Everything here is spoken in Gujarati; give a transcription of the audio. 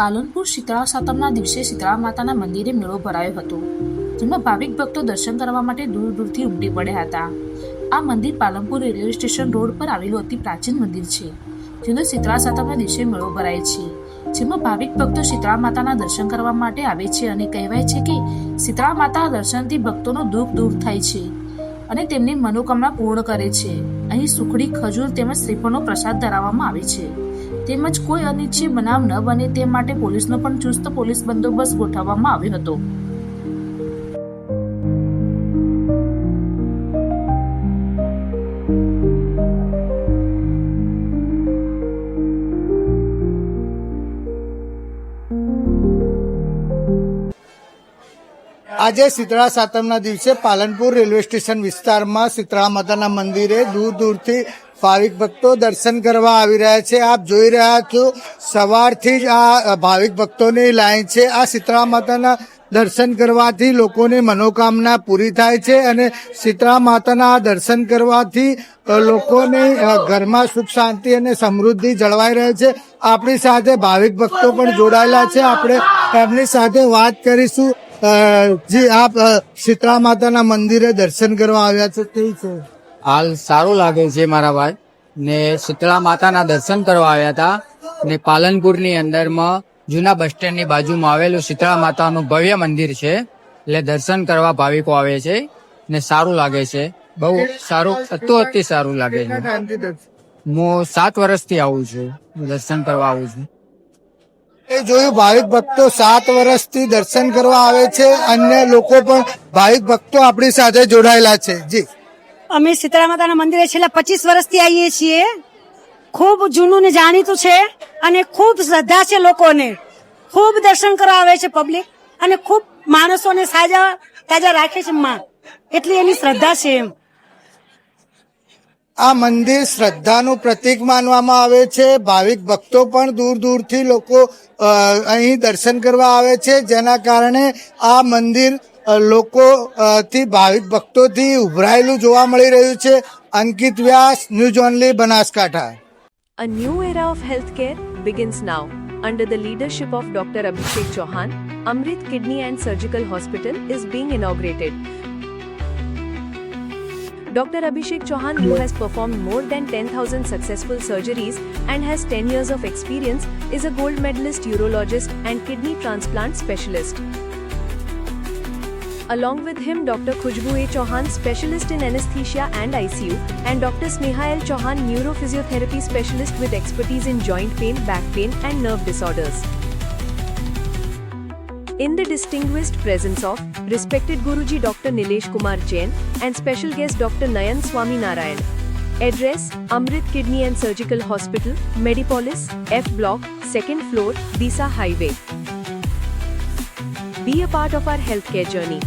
પાલનપુર શીતળા સાતમના દિવસે શીતળા માતાના મંદિરે મેળો ભરાયો હતો, જેમાં ભાવિક ભક્તો દર્શન કરવા માટે દૂર દૂરથી ઉમટી પડ્યા હતા. આ મંદિર પાલનપુર રેલવે સ્ટેશન રોડ પર આવેલું અતિ પ્રાચીન મંદિર છે, જેનો શીતળા સાતમના દિવસે મેળો ભરાય છે, જેમાં ભાવિક ભક્તો શીતળા માતાના દર્શન કરવા માટે આવે છે અને કહેવાય છે કે શીતળા માતા દર્શનથી ભક્તોનું દુઃખ દૂર થાય છે અને તેમની મનોકામના પૂર્ણ કરે છે. અહીં સુખડી, ખજૂર તેમજ શ્રીફળનો પ્રસાદ ધરાવવામાં આવે છે. તેમજ કોઈ અનિચ્છનીય બનાવ ન બને તે માટે પોલીસનો પણ ચુસ્ત પોલીસ બંદોબસ્ત ગોઠવવામાં આવ્યો હતો. આજે શીતળા સાતમના દિવસે પાલનપુર રેલવે સ્ટેશન વિસ્તારમાં શીતળા માતાના મંદિરે દૂર દૂરથી ભાવિક ભક્તો દર્શન કરવા આવી રહ્યા છે. આપ જોઈ રહ્યા છો, સવારથી જ આ ભાવિક ભક્તોની લાઈન છે. આ શીતળા માતાના દર્શન કરવાથી લોકોની મનોકામના પૂરી થાય છે અને શીતળા માતાના દર્શન કરવાથી લોકોને ઘરમાં સુખ શાંતિ અને સમૃદ્ધિ જળવાઈ રહે છે. આપણી સાથે ભાવિક ભક્તો પણ જોડાયેલા છે. આપણે એમની સાથે વાત કરીશું. જી, આપ શીતળા માતાના મંદિરે દર્શન કરવા આવ્યા છો, કેવું છે? હાલ સારું લાગે છે મારા ભાઈ ને. શીતળા માતાના દર્શન કરવા આવ્યા હતા ને પાલનપુરની અંદરમાં જૂના બસ સ્ટેન્ડની બાજુમાં આવેલું શીતળા માતાનું ભવ્ય મંદિર છે, એટલે દર્શન કરવા ભાવિકો આવે છે ને સારું લાગે છે. બહુ સારું, અતિ સારું લાગે છે. હું 7 વર્ષથી આવું છું, દર્શન કરવા આવું છું. એ જોયું, ભાવિક ભક્તો 7 વર્ષથી દર્શન કરવા આવે છે. અન્ય લોકો પણ ભાવિક ભક્તો આપણી સાથે જોડાયેલા છે. જી, અમે શીતળા માતાના મંદિરે છેલ્લા 25 વર્ષથી આવીએ છીએ. ખૂબ જૂનું ને જાણીતું છે અને ખૂબ શ્રદ્ધા છે. લોકોને ખૂબ દર્શન કરવા આવે છે પબ્લિક, અને ખૂબ માણસોને તાજા રાખે છે માં, એટલી એની શ્રદ્ધા છે. એમ આ મંદિર શ્રદ્ધાનું પ્રતીક માનવામાં આવે છે. ભાવિક ભક્તો પણ દૂર દૂરથી લોકો અહીં દર્શન કરવા આવે છે, જેના કારણે આ મંદિર લોકોથી, ભાવિક ભક્તોથી ઉભરાયેલું જોવા મળી રહ્યું છે. Ankit Vyas, news only, Banaskantha. A new era of healthcare begins now. Under the leadership of Dr. Abhishek Chauhan, Amrit Kidney and Surgical Hospital is being inaugurated. Dr. Abhishek Chauhan, who has performed more than 10,000 successful surgeries and has 10 years of experience, is a gold medalist urologist and kidney transplant specialist. Along with him, Dr. Khushbu A. Chauhan, specialist in anesthesia and ICU, and Dr. Sneha L. Chauhan, neurophysiotherapy specialist with expertise in joint pain, back pain, and nerve disorders. In the distinguished presence of respected Guruji Dr. Nilesh Kumar Jain and special guest Dr. Nayan Swami Narayan. Address: Amrit Kidney and Surgical Hospital, Medipolis, F Block, 2nd floor, Disa Highway. Be a part of our healthcare journey.